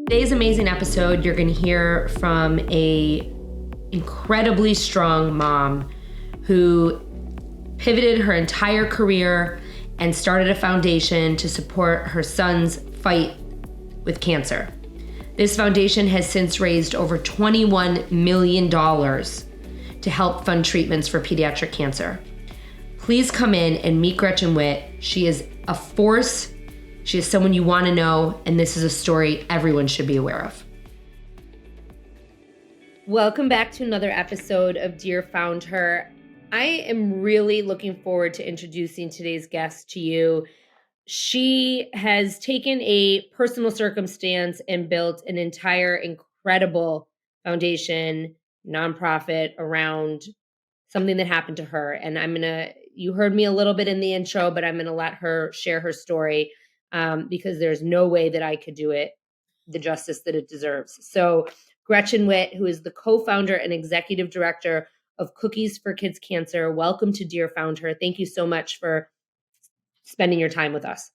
Today's amazing episode, you're going to hear from a incredibly strong mom who pivoted her entire career and started a foundation to support her son's fight with cancer. This foundation has since raised over $21 million to help fund treatments for pediatric cancer. Please come in and meet Gretchen Witt. She is a force. She is someone you want to know, and this is a story everyone should be aware of. Welcome back to another episode of Dear Found Her. I am really looking forward to introducing today's guest to you. She has taken a personal circumstance and built an entire incredible foundation, nonprofit around something that happened to her. And you heard me a little bit in the intro, but I'm going to let her share her story because there's no way that I could do it the justice that it deserves. So Gretchen Witt, who is the co-founder and executive director of Cookies4Kids Cancer, welcome to Dear Found Her. Thank you so much for spending your time with us.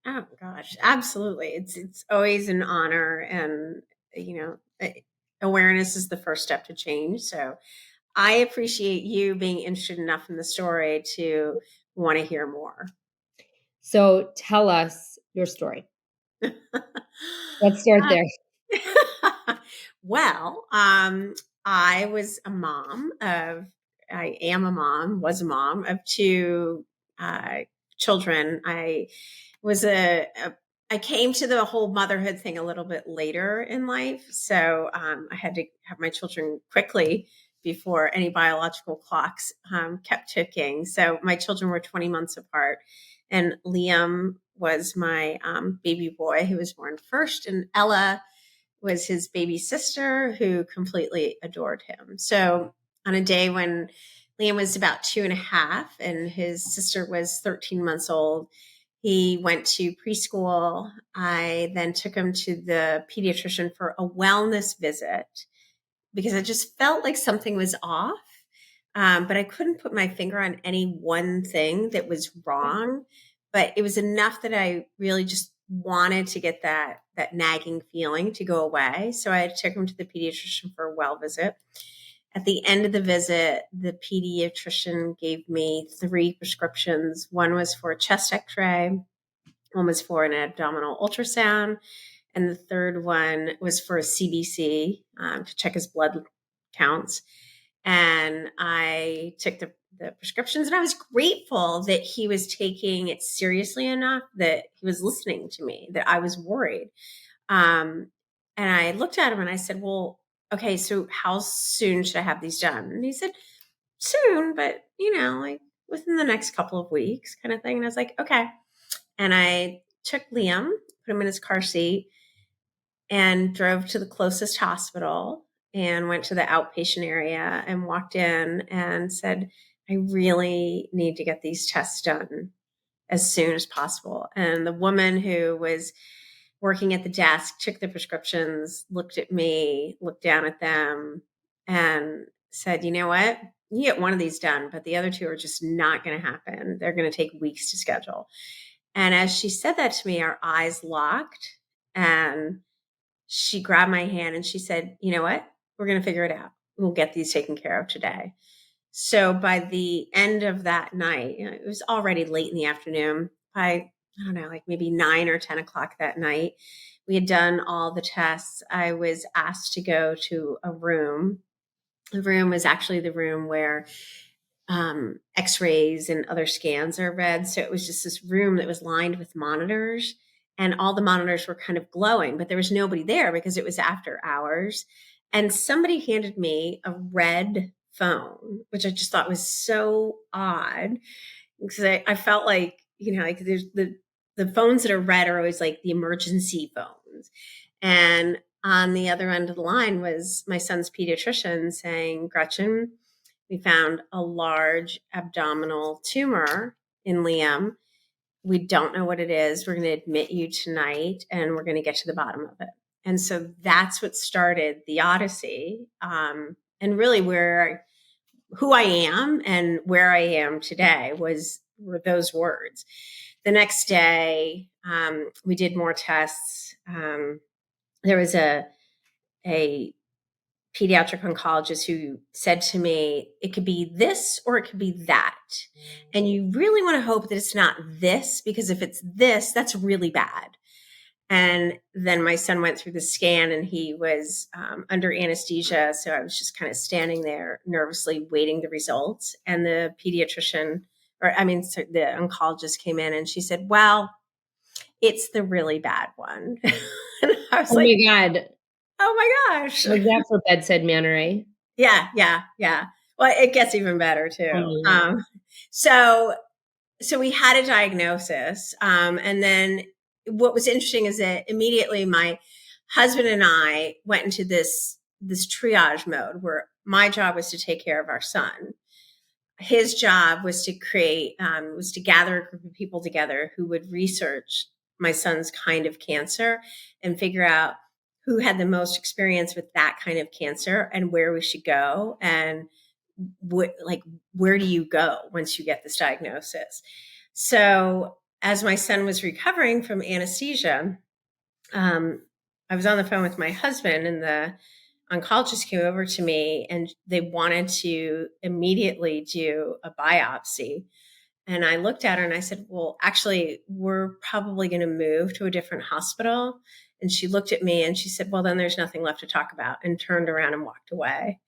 Oh gosh, absolutely. It's always an honor, and awareness is the first step to change. So I appreciate you being interested enough in the story to want to hear more. So tell us your story. Let's start there. Well, I was a mom was a mom of two children. I came to the whole motherhood thing a little bit later in life. So I had to have my children quickly before any biological clocks kept ticking. So my children were 20 months apart. And Liam was my baby boy who was born first. And Ella was his baby sister who completely adored him. So on a day when Liam was about 2.5 and his sister was 13 months old, he went to preschool. I then took him to the pediatrician for a wellness visit because I just felt like something was off. But I couldn't put my finger on any one thing that was wrong. But it was enough that I really just wanted to get that nagging feeling to go away. So I took him to the pediatrician for a well visit. At the end of the visit, the pediatrician gave me 3 prescriptions. One was for a chest x-ray, one was for an abdominal ultrasound, and the third one was for a CBC to check his blood counts. And I took the prescriptions, and I was grateful that he was taking it seriously enough that he was listening to me, that I was worried. And I looked at him and I said, well, okay, so how soon should I have these done? And he said, soon, but like within the next couple of weeks kind of thing. And I was like, okay. And I took Liam, put him in his car seat, and drove to the closest hospital and went to the outpatient area and walked in and said, I really need to get these tests done as soon as possible. And the woman who was working at the desk took the prescriptions, looked at me, looked down at them, and said, you know what? You get one of these done, but the other 2 are just not going to happen. They're going to take weeks to schedule. And as she said that to me, our eyes locked, and she grabbed my hand and she said, you know what? We're going to figure it out. We'll get these taken care of today. So by the end of that night, it was already late in the afternoon. By, I don't know, like maybe 9 or 10 o'clock that night, we had done all the tests. I was asked to go to a room. The room was actually the room where x-rays and other scans are read. So it was just this room that was lined with monitors, and all the monitors were kind of glowing, but there was nobody there because it was after hours. And somebody handed me a red phone, which I just thought was so odd because I felt like, like there's the phones that are red are always like the emergency phones. And on the other end of the line was my son's pediatrician saying, Gretchen, we found a large abdominal tumor in Liam. We don't know what it is. We're going to admit you tonight, and we're going to get to the bottom of it. And so that's what started the odyssey. And really who I am and where I am today were those words. The next day, we did more tests. there was a pediatric oncologist who said to me, it could be this or it could be that. And you really want to hope that it's not this, because if it's this, that's really bad. And then my son went through the scan and he was under anesthesia. So I was just kind of standing there nervously waiting the results. And the pediatrician, the oncologist came in and she said, well, it's the really bad one. And I was Oh like, my God. oh my gosh. Was that for bedside manner, eh? Yeah. Well, it gets even better Oh too. my God. So we had a diagnosis. And then what was interesting is that immediately my husband and I went into this triage mode where my job was to take care of our son. His job was to gather a group of people together who would research my son's kind of cancer and figure out who had the most experience with that kind of cancer and where we should go and where do you go once you get this diagnosis. So as my son was recovering from anesthesia, I was on the phone with my husband and the oncologist came over to me and they wanted to immediately do a biopsy. And I looked at her and I said, well, actually, we're probably going to move to a different hospital. And she looked at me and she said, well, then there's nothing left to talk about, and turned around and walked away.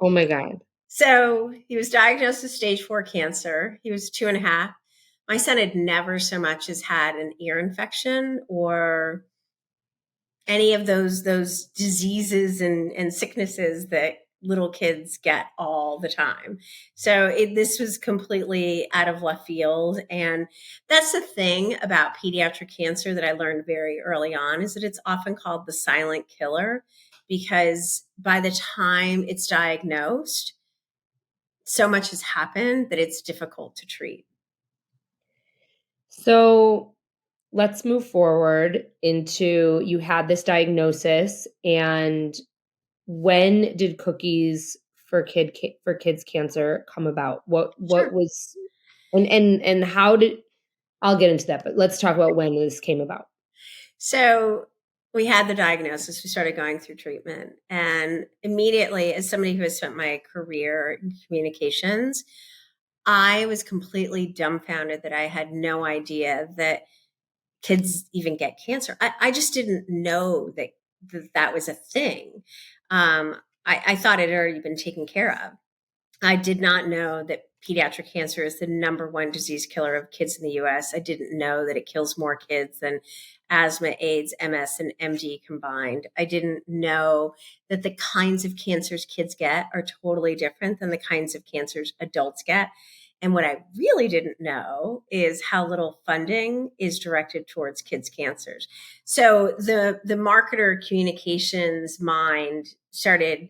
Oh my God. So he was diagnosed with stage 4 cancer. He was 2.5. My son had never so much as had an ear infection or any of those diseases and sicknesses that little kids get all the time. So this was completely out of left field. And that's the thing about pediatric cancer that I learned very early on, is that it's often called the silent killer, because by the time it's diagnosed, so much has happened that it's difficult to treat. So let's move forward into, you had this diagnosis, and when did Cookies for Kids Cancer come about? What Sure. was, and how did, I'll get into that, but let's talk about when this came about. So we had the diagnosis, we started going through treatment, and immediately, as somebody who has spent my career in communications, I was completely dumbfounded that I had no idea that kids even get cancer. I just didn't know that was a thing. I thought it had already been taken care of. I did not know that pediatric cancer is the number one disease killer of kids in the US. I didn't know that it kills more kids than asthma, AIDS, MS, and MD combined. I didn't know that the kinds of cancers kids get are totally different than the kinds of cancers adults get. And what I really didn't know is how little funding is directed towards kids' cancers. So the marketer communications mind started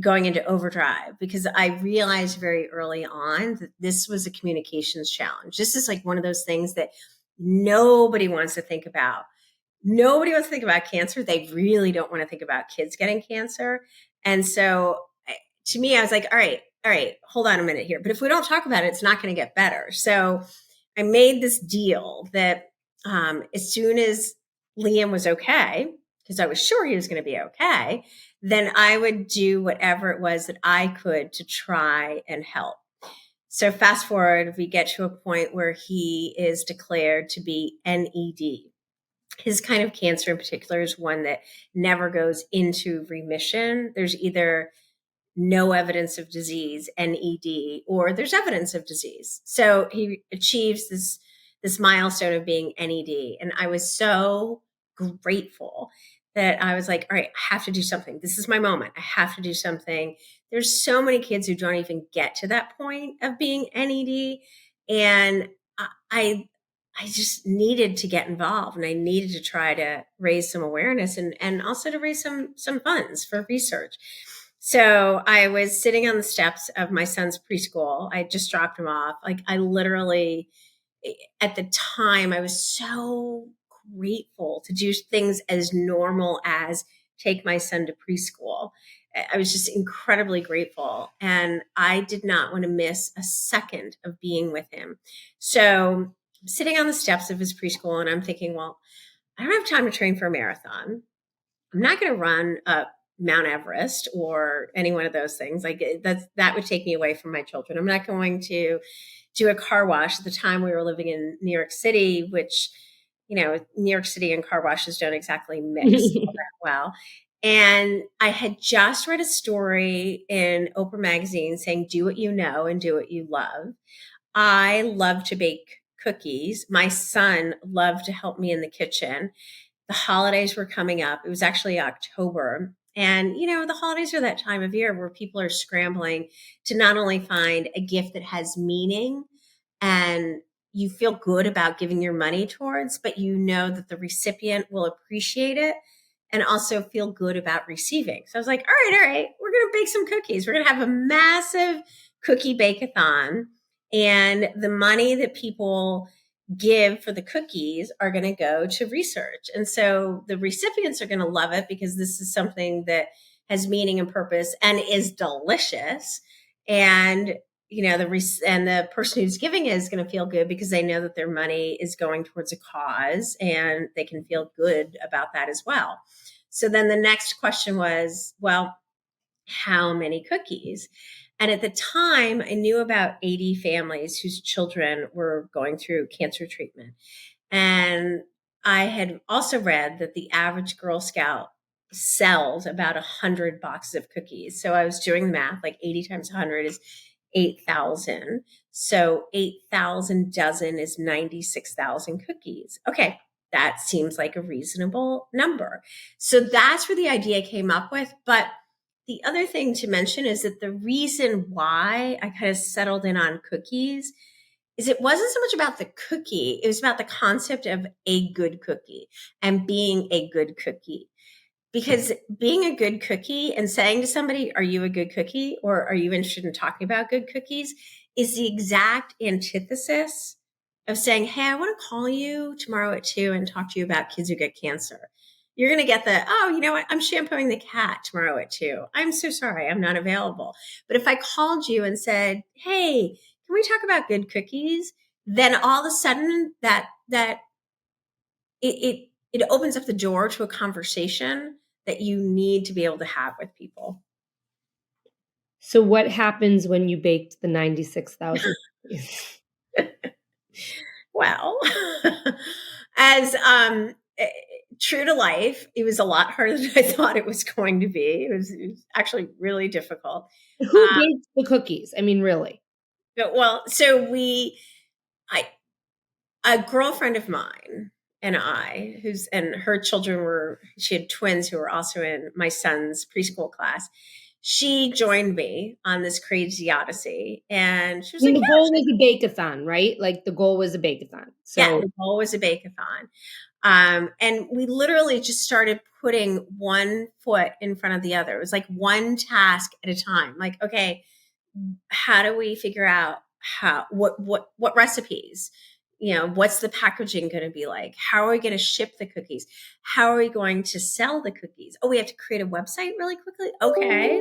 going into overdrive, because I realized very early on that this was a communications challenge. This is like one of those things that nobody wants to think about. Nobody wants to think about cancer. They really don't want to think about kids getting cancer. And so to me, I was like, all right, hold on a minute here. But if we don't talk about it, it's not going to get better. So I made this deal that as soon as Liam was okay, because I was sure he was going to be okay, then I would do whatever it was that I could to try and help. So fast forward, we get to a point where he is declared to be NED. His kind of cancer in particular is one that never goes into remission. There's either no evidence of disease, NED, or there's evidence of disease. So he achieves this milestone of being NED. And I was so grateful that I was like, all right, I have to do something. This is my moment. I have to do something. There's so many kids who don't even get to that point of being NED. And I just needed to get involved, and I needed to try to raise some awareness and also to raise some funds for research. So I was sitting on the steps of my son's preschool. I just dropped him off. Like, I literally, at the time, I was so grateful to do things as normal as take my son to preschool. I was just incredibly grateful. And I did not want to miss a second of being with him. So I'm sitting on the steps of his preschool and I'm thinking, well, I don't have time to train for a marathon. I'm not going to run up Mount Everest or any one of those things. Like that would take me away from my children. I'm not going to do a car wash. At the time we were living in New York City, which, New York City and car washes don't exactly mix all that well. And I had just read a story in Oprah magazine saying, do what you know and do what you love. I love to bake cookies. My son loved to help me in the kitchen. The holidays were coming up. It was actually October. And, the holidays are that time of year where people are scrambling to not only find a gift that has meaning and you feel good about giving your money towards, but you know that the recipient will appreciate it and also feel good about receiving. So I was like, all right, we're going to bake some cookies. We're going to have a massive cookie bake-a-thon. And the money that people give for the cookies are going to go to research. And so the recipients are going to love it because this is something that has meaning and purpose and is delicious. And the person who's giving it is going to feel good because they know that their money is going towards a cause and they can feel good about that as well. So then the next question was, well, how many cookies? And at the time, I knew about 80 families whose children were going through cancer treatment. And I had also read that the average Girl Scout sells about 100 boxes of cookies. So I was doing the math, like 80 times 100 is 8,000. So 8,000 dozen is 96,000 cookies. Okay, that seems like a reasonable number. So that's where the idea came up with. But the other thing to mention is that the reason why I kind of settled in on cookies is it wasn't so much about the cookie, it was about the concept of a good cookie and being a good cookie. Because being a good cookie and saying to somebody, are you a good cookie? Or are you interested in talking about good cookies? Is the exact antithesis of saying, hey, I want to call you tomorrow at 2 and talk to you about kids who get cancer. You're going to get the, oh, you know what? I'm shampooing the cat tomorrow at 2. I'm so sorry. I'm not available. But if I called you and said, hey, can we talk about good cookies? Then all of a sudden it opens up the door to a conversation that you need to be able to have with people. So what happens when you baked the 96,000? Well, as true to life, it was a lot harder than I thought it was going to be. It was actually really difficult. Who baked the cookies? I mean, really? Well, so a girlfriend of mine and I, and her children she had twins who were also in my son's preschool class. She joined me on this crazy odyssey, and she was like, the goal was a bake-a-thon, right? Like the goal was a bake-a-thon. So yeah, the goal was a bake-a-thon. And we literally just started putting one foot in front of the other. It was like one task at a time. Like, okay, how do we figure out what recipes? What's the packaging going to be like? How are we going to ship the cookies? How are we going to sell the cookies? Oh, we have to create a website really quickly. Okay,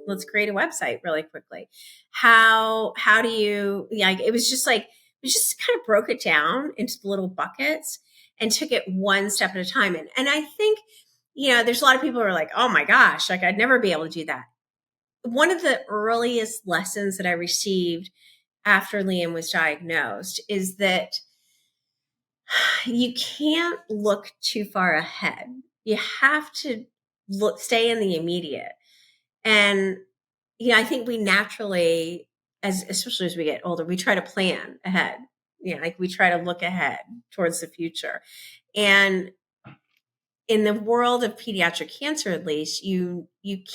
let's create a website really quickly. How do you? Yeah, it was just kind of broke it down into little buckets and took it one step at a time. And I think there's a lot of people who are like, oh my gosh, like I'd never be able to do that. One of the earliest lessons that I received after Liam was diagnosed is that you can't look too far ahead. You have to stay in the immediate. And, I think we naturally, especially as we get older, we try to plan ahead. Like we try to look ahead towards the future. And in the world of pediatric cancer, at least, you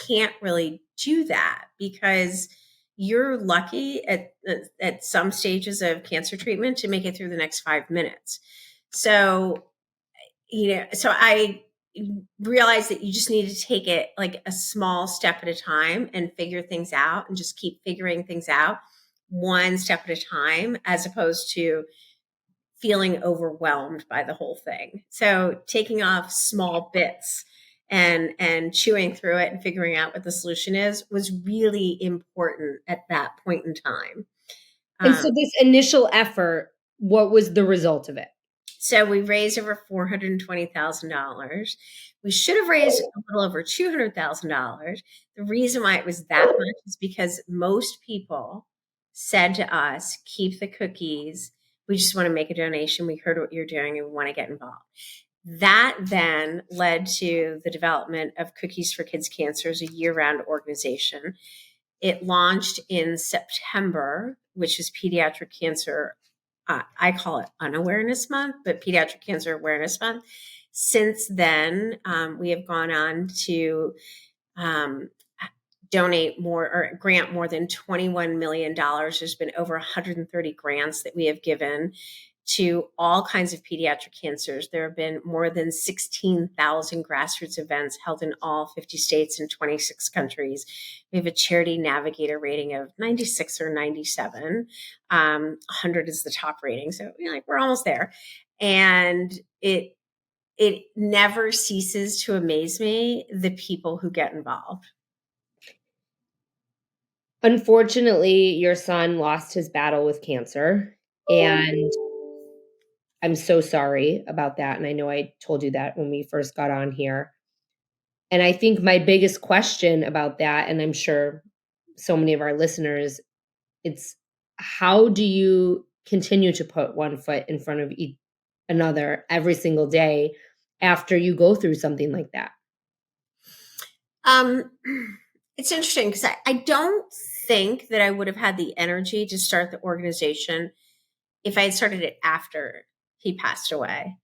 can't really do that because you're lucky at some stages of cancer treatment to make it through the next 5 minutes. So, so I realized that you just need to take it like a small step at a time and figure things out and just keep figuring things out one step at a time, as opposed to feeling overwhelmed by the whole thing. So taking off small bits and chewing through it and figuring out what the solution is was really important at that point in time. And so this initial effort, what was the result of it? So we raised over $420,000. We should have raised a little over $200,000. The reason why it was that much is because most people said to us, keep the cookies. We just want to make a donation. We heard what you're doing and we want to get involved. That then led to the development of Cookies for Kids Cancer as a year-round organization. It launched in September, which is Pediatric Cancer. I call it Unawareness Month, but Pediatric Cancer Awareness Month. Since then, we have gone on to donate more or grant more than $21 million. There's been over 130 grants that we have given to all kinds of pediatric cancers. There have been more than 16,000 grassroots events held in all 50 states and 26 countries. We have a charity navigator rating of 96 or 97. 100 is the top rating. So we're almost there. And it never ceases to amaze me, the people who get involved. Unfortunately, your son lost his battle with cancer, and I'm so sorry about that. And I know I told you that when we first got on here. And I think my biggest question about that, and I'm sure so many of our listeners, it's how do you continue to put one foot in front of another every single day after you go through something like that? It's interesting because I don't think that I would have had the energy to start the organization if I had started it after he passed away.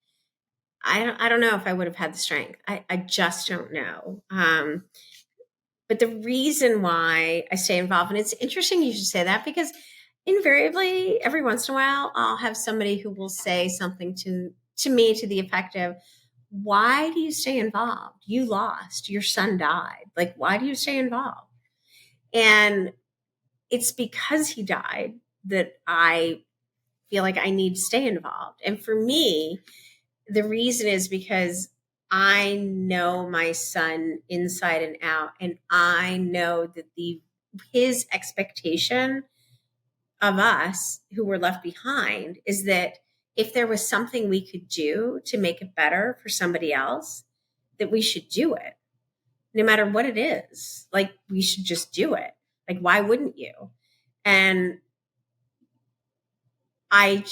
I don't know if I would have had the strength. I just don't know. But the reason why I stay involved, and it's interesting you should say that, because invariably, every once in a while, I'll have somebody who will say something to me to the effect of, why do you stay involved? You lost, your son died. Like, why do you stay involved? And it's because he died that I feel like I need to stay involved. And for me, the reason is because I know my son inside and out, and I know that his expectation of us who were left behind is that if there was something we could do to make it better for somebody else, that we should do it, no matter what it is. Like, we should just do it. Like, why wouldn't you? And I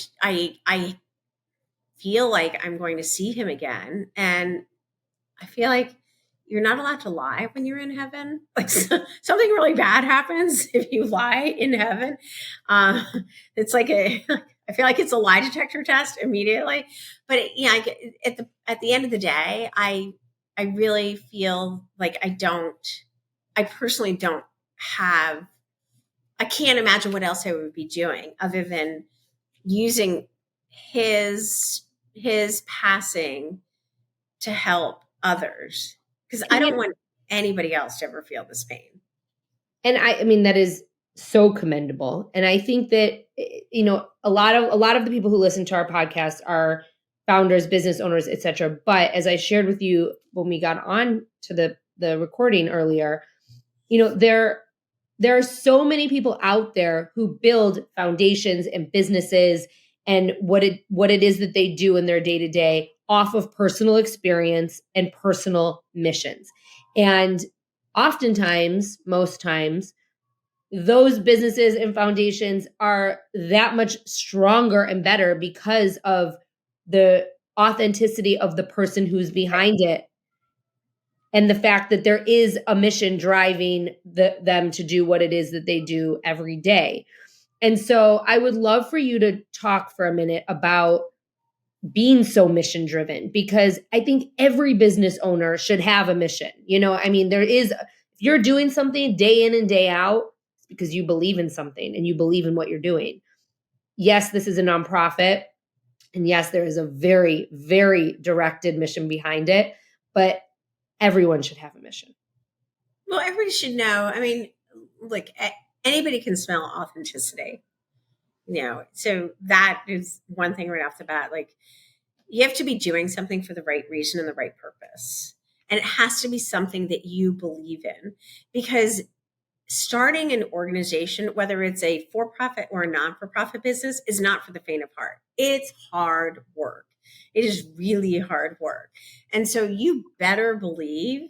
feel like I'm going to see him again. And I feel like you're not allowed to lie when you're in heaven. Like, something really bad happens if you lie in heaven. It's like I feel like it's a lie detector test immediately. But at the end of the day, I really feel like I personally don't have, I can't imagine what else I would be doing other than using his passing to help others, because I don't want anybody else to ever feel this pain. And I mean, that is so commendable. And I think that, a lot of the people who listen to our podcast are founders, business owners, et cetera. But as I shared with you when we got on to the recording earlier, there are so many people out there who build foundations and businesses and what it is that they do in their day-to-day off of personal experience and personal missions. And oftentimes, most times, those businesses and foundations are that much stronger and better because of the authenticity of the person who's behind it, and the fact that there is a mission driving them to do what it is that they do every day. And so I would love for you to talk for a minute about being so mission driven, because I think every business owner should have a mission. If you're doing something day in and day out, it's because you believe in something and you believe in what you're doing. Yes, this is a nonprofit. And yes, there is a very, very directed mission behind it, but everyone should have a mission. Well, everybody should know. I mean, like, anybody can smell authenticity, so that is one thing right off the bat. Like, you have to be doing something for the right reason and the right purpose. And it has to be something that you believe in, because starting an organization, whether it's a for-profit or a non-for-profit business, is not for the faint of heart. It's hard work. It is really hard work. And so you better believe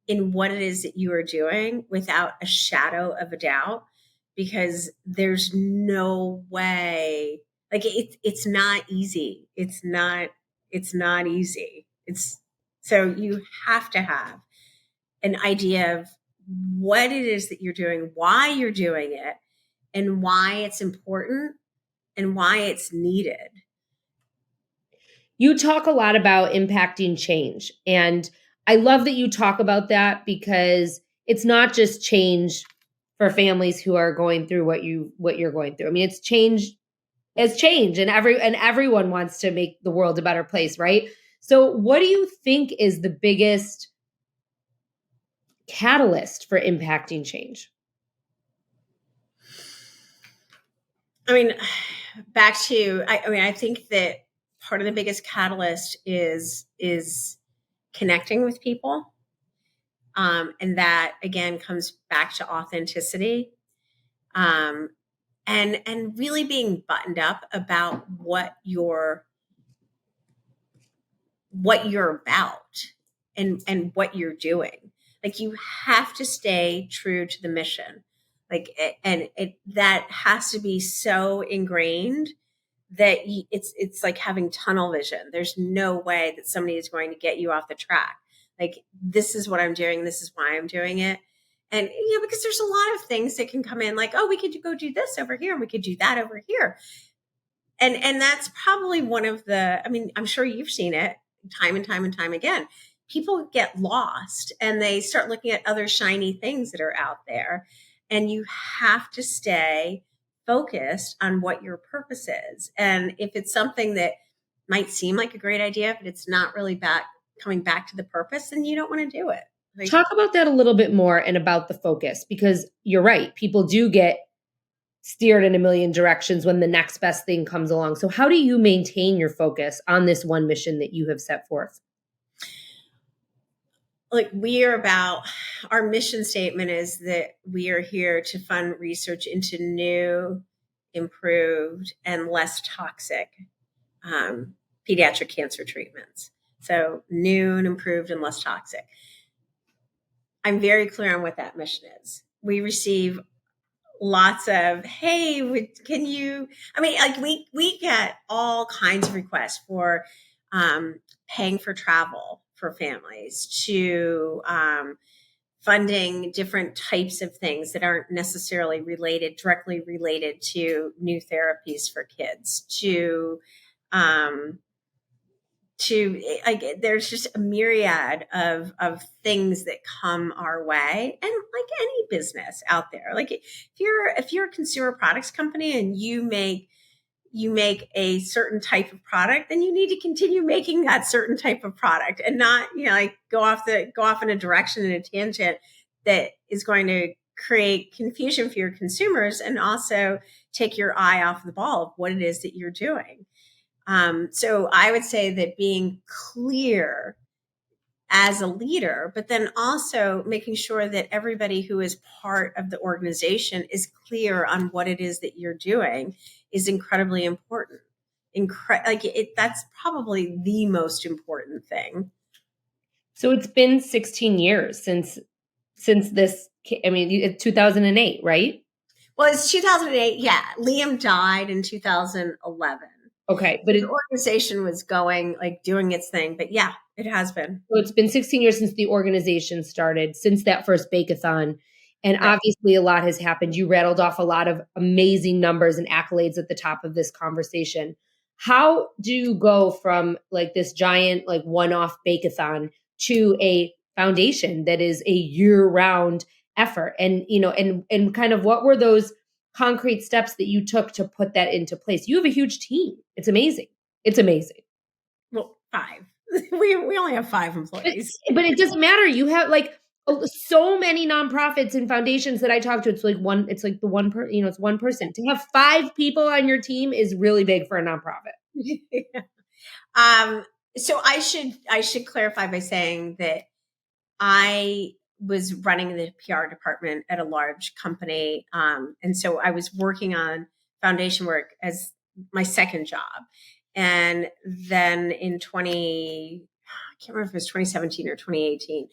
in what it is that you are doing without a shadow of a doubt, because there's no way, like it's not easy. It's not easy. It's so you have to have an idea of what it is that you're doing, why you're doing it, and why it's important and why it's needed. You talk a lot about impacting change. And I love that you talk about that, because it's not just change for families who are going through what you're going through. I mean, it's change as change, and everyone wants to make the world a better place, right? So what do you think is the biggest catalyst for impacting change? I mean, I think that part of the biggest catalyst is connecting with people. And that again comes back to authenticity. And really being buttoned up about what you're about and what you're doing. Like you have to stay true to the mission. That has to be so ingrained that it's like having tunnel vision. There's no way that somebody is going to get you off the track. Like, this is what I'm doing. This is why I'm doing it. And because there's a lot of things that can come in, like, oh, we could go do this over here and we could do that over here. And that's probably one of the, I mean, I'm sure you've seen it time and time and time again. People get lost and they start looking at other shiny things that are out there. And you have to stay focused on what your purpose is. And if it's something that might seem like a great idea, but it's not really coming back to the purpose, then you don't want to do it. Talk about that a little bit more, and about the focus, because you're right. People do get steered in a million directions when the next best thing comes along. So how do you maintain your focus on this one mission that you have set forth? Like, our mission statement is that we are here to fund research into new, improved, and less toxic pediatric cancer treatments. So new and improved and less toxic. I'm very clear on what that mission is. We receive lots of, hey, can you, I mean, like we get all kinds of requests for paying for travel for families, to funding different types of things that aren't necessarily directly related to new therapies for kids, there's just a myriad of things that come our way. And like any business out there, like if you're a consumer products company and you make a certain type of product, then you need to continue making that certain type of product, and not, like go off in a direction, in a tangent that is going to create confusion for your consumers, and also take your eye off the ball of what it is that you're doing. So I would say that being clear as a leader, but then also making sure that everybody who is part of the organization is clear on what it is that you're doing is incredibly important. That's probably the most important thing. So it's been 16 years since this, I mean, 2008, right? Well, it's 2008. Yeah. Liam died in 2011. Okay. But the organization was doing its thing, but yeah, it has been. So it's been 16 years since the organization started, since that first bake-a-thon. And Right. Obviously a lot has happened. You rattled off a lot of amazing numbers and accolades at the top of this conversation. How do you go from like this giant, like one-off bake-a-thon to a foundation that is a year-round effort? And, and kind of what were those concrete steps that you took to put that into place? You have a huge team. It's amazing. It's amazing. Well, 5. We only have 5 employees. But it doesn't matter. You have so many nonprofits and foundations that I talk to. It's like it's one person. To have 5 people on your team is really big for a nonprofit. Yeah. So I should clarify by saying that I was running the PR department at a large company. And so I was working on foundation work as my second job. And then in I can't remember if it was 2017 or 2018,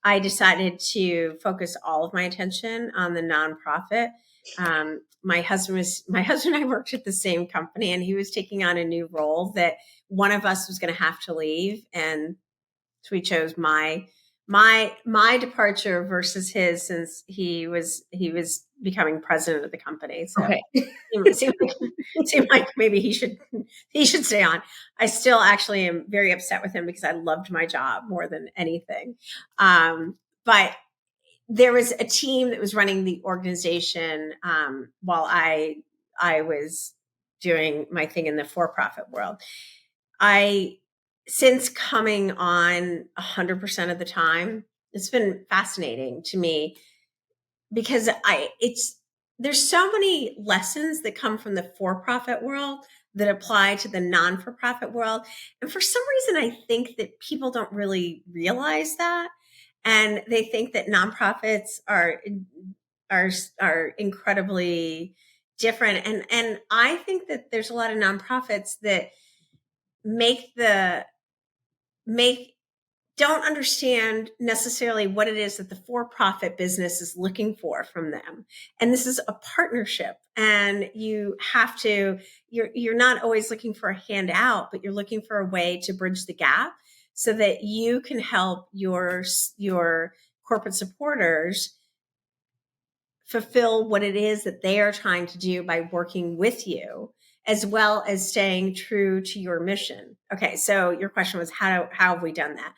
I decided to focus all of my attention on the nonprofit. My husband and I worked at the same company, and he was taking on a new role that one of us was going to have to leave. And so we chose my departure versus his, since he was becoming president of the company. So Okay. it seemed like maybe he should stay on. I still actually am very upset with him because I loved my job more than anything. But there was a team that was running the organization while I was doing my thing in the for-profit world. Since coming on 100% of the time, it's been fascinating to me because there's so many lessons that come from the for-profit world that apply to the non-for-profit world. And for some reason, I think that people don't really realize that. And they think that nonprofits are incredibly different. And I think that there's a lot of nonprofits that don't understand necessarily what it is that the for-profit business is looking for from them. And this is a partnership, and you're not always looking for a handout, but you're looking for a way to bridge the gap so that you can help your corporate supporters fulfill what it is that they are trying to do by working with you, as well as staying true to your mission. Okay, so your question was, how have we done that?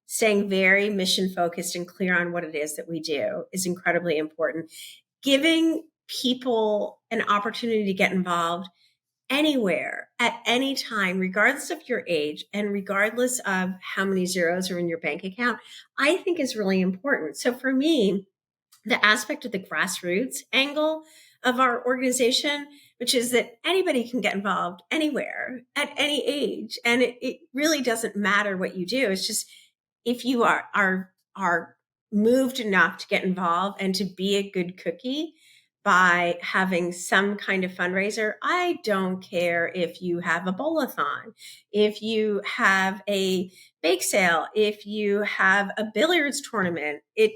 Staying very mission focused and clear on what it is that we do is incredibly important. Giving people an opportunity to get involved anywhere, at any time, regardless of your age and regardless of how many zeros are in your bank account, I think is really important. So for me, the aspect of the grassroots angle of our organization, which is that anybody can get involved anywhere at any age. And it really doesn't matter what you do. It's just, if you are moved enough to get involved and to be a good cookie by having some kind of fundraiser, I don't care if you have a bowl-a-thon, if you have a bake sale, if you have a billiards tournament, if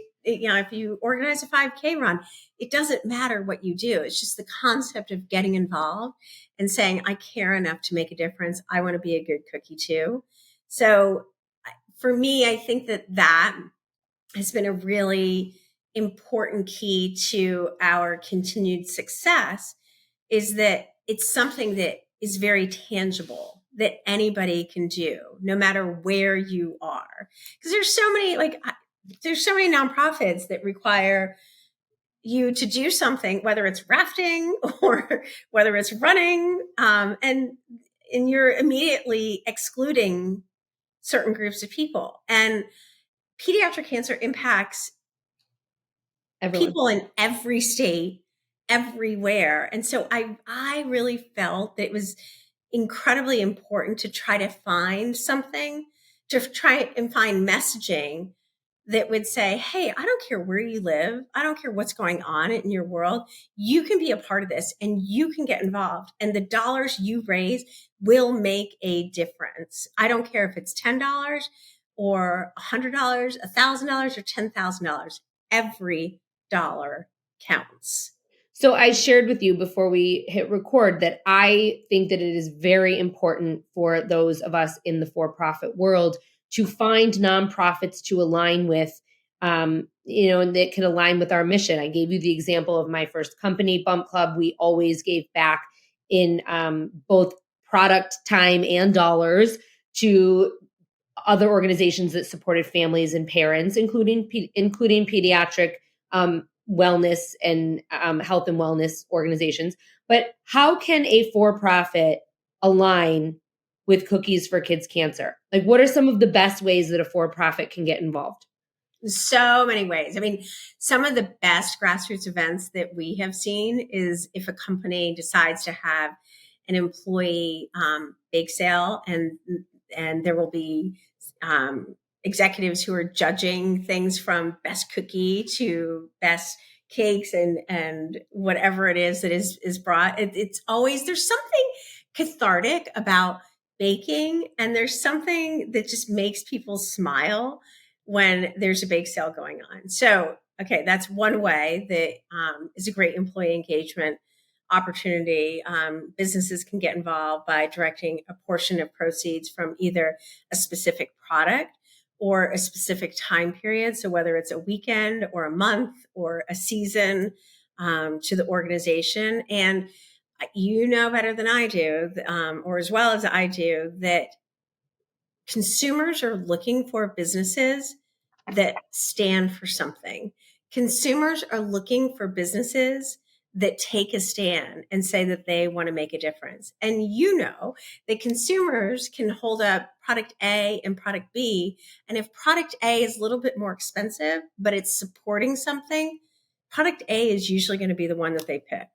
you organize a 5K run, it doesn't matter what you do. It's just the concept of getting involved and saying, I care enough to make a difference. I want to be a good cookie too. So for me, I think that has been a really important key to our continued success, is that it's something that is very tangible that anybody can do, no matter where you are. Because there's so many nonprofits that require you to do something, whether it's rafting or whether it's running, and you're immediately excluding certain groups of people. And pediatric cancer impacts Everyone. people in every state, everywhere. And so I really felt that it was incredibly important to try to find something, to try and find messaging that would say, hey, I don't care where you live. I don't care what's going on in your world. You can be a part of this and you can get involved. And the dollars you raise will make a difference. I don't care if it's $10 or $100, $1,000 or $10,000. Every dollar counts. So I shared with you before we hit record that I think that it is very important for those of us in the for-profit world to find nonprofits to align with, and that can align with our mission. I gave you the example of my first company, Bump Club. We always gave back in both product, time, and dollars to other organizations that supported families and parents, including pediatric wellness and health and wellness organizations. But how can a for-profit align with Cookies for Kids Cancer? Like, what are some of the best ways that a for-profit can get involved? So many ways. I mean, some of the best grassroots events that we have seen is if a company decides to have an employee bake sale, and there will be executives who are judging things from best cookie to best cakes and whatever it is that is brought. It's always, there's something cathartic about baking, and there's something that just makes people smile when there's a bake sale going on. So, okay, that's one way that is a great employee engagement opportunity. Businesses can get involved by directing a portion of proceeds from either a specific product or a specific time period. So, whether it's a weekend or a month or a season, to the organization. And you know better than I do, or as well as I do, that consumers are looking for businesses that stand for something. Consumers are looking for businesses that take a stand and say that they want to make a difference. And you know that consumers can hold up product A and product B. And if product A is a little bit more expensive, but it's supporting something, product A is usually going to be the one that they pick.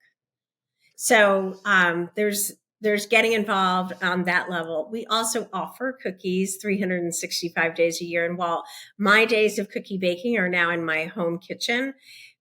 So there's getting involved on that level. We also offer cookies 365 days a year. And while my days of cookie baking are now in my home kitchen,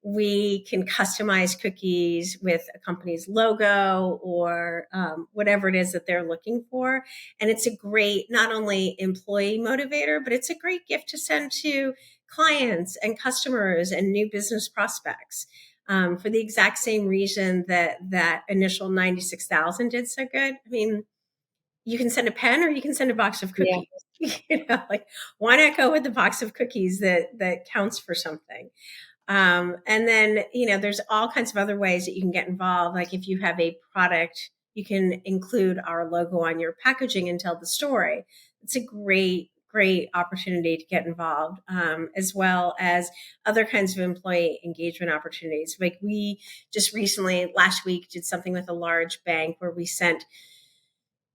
we can customize cookies with a company's logo or whatever it is that they're looking for. And it's a great, not only employee motivator, but it's a great gift to send to clients and customers and new business prospects. For the exact same reason that initial 96,000 did so good. I mean, you can send a pen or you can send a box of Yeah. cookies. Like, why not go with the box of cookies that counts for something? And then, there's all kinds of other ways that you can get involved. Like if you have a product, you can include our logo on your packaging and tell the story. It's a great opportunity to get involved, as well as other kinds of employee engagement opportunities. Like we just recently, last week, did something with a large bank where we sent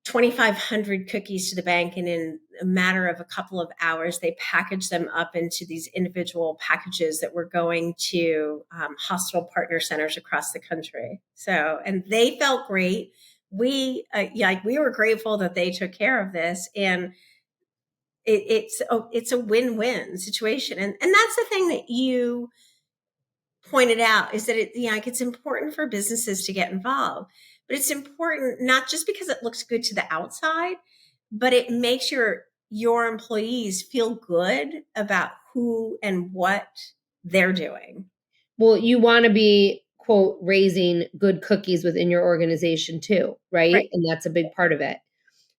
2,500 cookies to the bank, and in a matter of a couple of hours, they packaged them up into these individual packages that were going to hospital partner centers across the country. So, and they felt great. We were grateful that they took care of this, and it's a win-win situation. And that's the thing that you pointed out, is that it's important for businesses to get involved, but it's important not just because it looks good to the outside, but it makes your employees feel good about who and what they're doing. Well, you want to be, quote, raising good cookies within your organization too, right? Right. And that's a big part of it.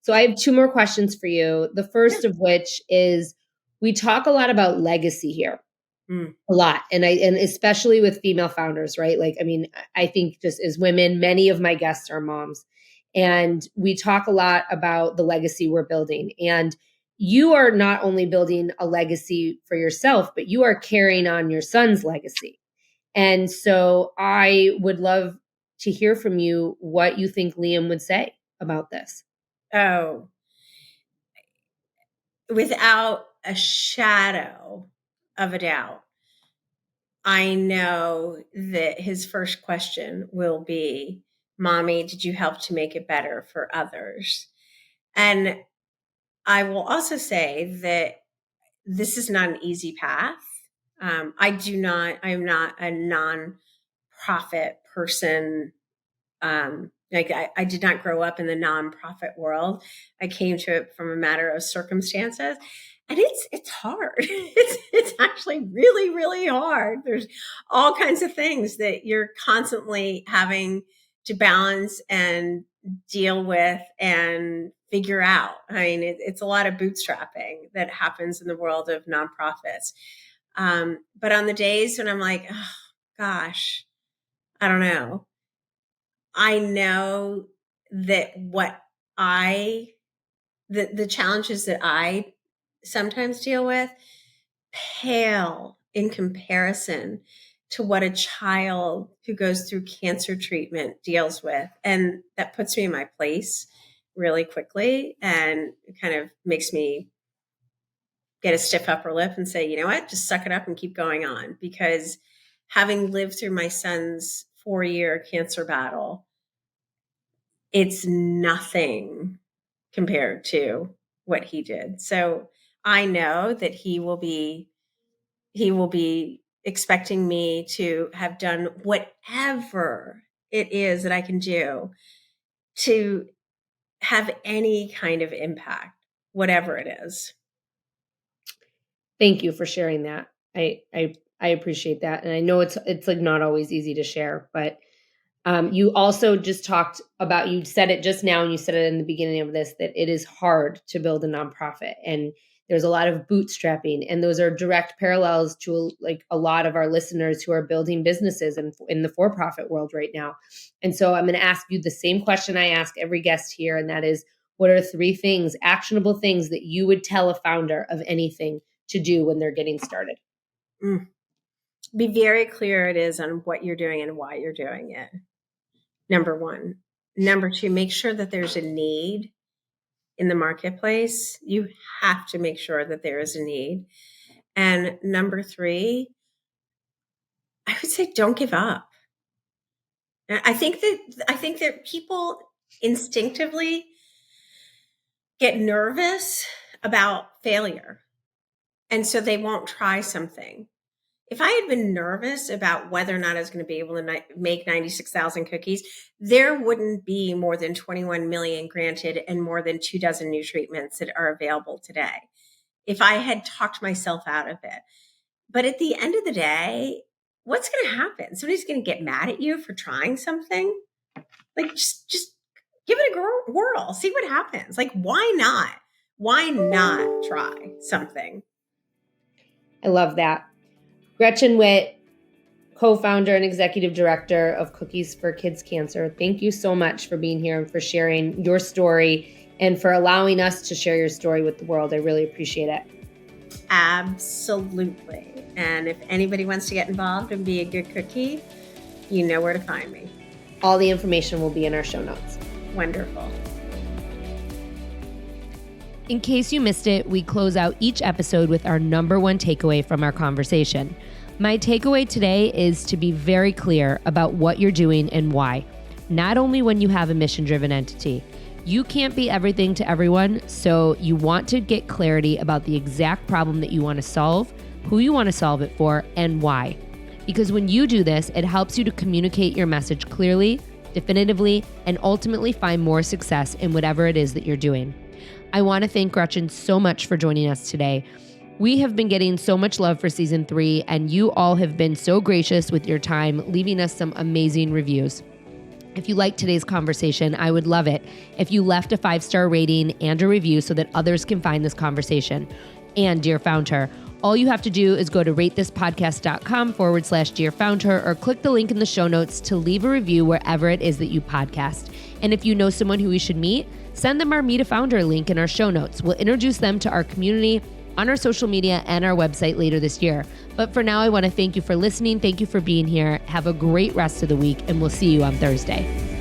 So I have two more questions for you. The first of which is, we talk a lot about legacy here. A lot. And especially with female founders, right? Like, I mean, I think just as women, many of my guests are moms. And we talk a lot about the legacy we're building. And you are not only building a legacy for yourself, but you are carrying on your son's legacy. And so I would love to hear from you what you think Liam would say about this. Oh, without a shadow of a doubt, I know that his first question will be, Mommy, did you help to make it better for others? And I will also say that this is not an easy path. I'm not a nonprofit person. I did not grow up in the nonprofit world. I came to it from a matter of circumstances, and it's hard. It's actually really, really hard. There's all kinds of things that you're constantly having to balance and deal with and figure out. I mean, it's a lot of bootstrapping that happens in the world of nonprofits. But on the days when I'm like, oh, gosh, I don't know. I know that the challenges that I sometimes deal with pale in comparison to what a child who goes through cancer treatment deals with. And that puts me in my place really quickly, and it kind of makes me get a stiff upper lip and say, you know what, just suck it up and keep going on. Because having lived through my son's 4-year cancer battle, it's nothing compared to what he did. So I know that he will be expecting me to have done whatever it is that I can do to have any kind of impact, whatever it is. Thank you for sharing that. I appreciate that. And I know it's like not always easy to share, but you also just talked about, you said it just now, and you said it in the beginning of this, that it is hard to build a nonprofit, and there's a lot of bootstrapping, and those are direct parallels to like a lot of our listeners who are building businesses in the for-profit world right now. And so I'm going to ask you the same question I ask every guest here, and that is, what are 3 things, actionable things that you would tell a founder of anything to do when they're getting started? Be very clear it is on what you're doing and why you're doing it. Number 1. Number 2, make sure that there's a need in the marketplace. You have to make sure that there is a need. And number 3, I would say don't give up. I think that people instinctively get nervous about failure, and so they won't try something. If I had been nervous about whether or not I was going to be able to make 96,000 cookies, there wouldn't be more than 21 million granted and more than 24 new treatments that are available today, if I had talked myself out of it. But at the end of the day, what's going to happen? Somebody's going to get mad at you for trying something. Like, just give it a whirl. See what happens. Like, why not? Why not try something? I love that. Gretchen Witt, co-founder and executive director of Cookies4Kids Cancer, thank you so much for being here and for sharing your story and for allowing us to share your story with the world. I really appreciate it. Absolutely. And if anybody wants to get involved and be a good cookie, you know where to find me. All the information will be in our show notes. Wonderful. In case you missed it, we close out each episode with our number 1 takeaway from our conversation. My takeaway today is to be very clear about what you're doing and why. Not only when you have a mission-driven entity. You can't be everything to everyone, so you want to get clarity about the exact problem that you want to solve, who you want to solve it for, and why. Because when you do this, it helps you to communicate your message clearly, definitively, and ultimately find more success in whatever it is that you're doing. I want to thank Gretchen so much for joining us today. We have been getting so much love for season 3, and you all have been so gracious with your time, leaving us some amazing reviews. If you liked today's conversation, I would love it if you left a 5-star rating and a review so that others can find this conversation. And dear founder, all you have to do is go to ratethispodcast.com/Dear Founder or click the link in the show notes to leave a review wherever it is that you podcast. And if you know someone who we should meet, send them our Meet a Founder link in our show notes. We'll introduce them to our community on our social media and our website later this year. But for now, I want to thank you for listening. Thank you for being here. Have a great rest of the week, and we'll see you on Thursday.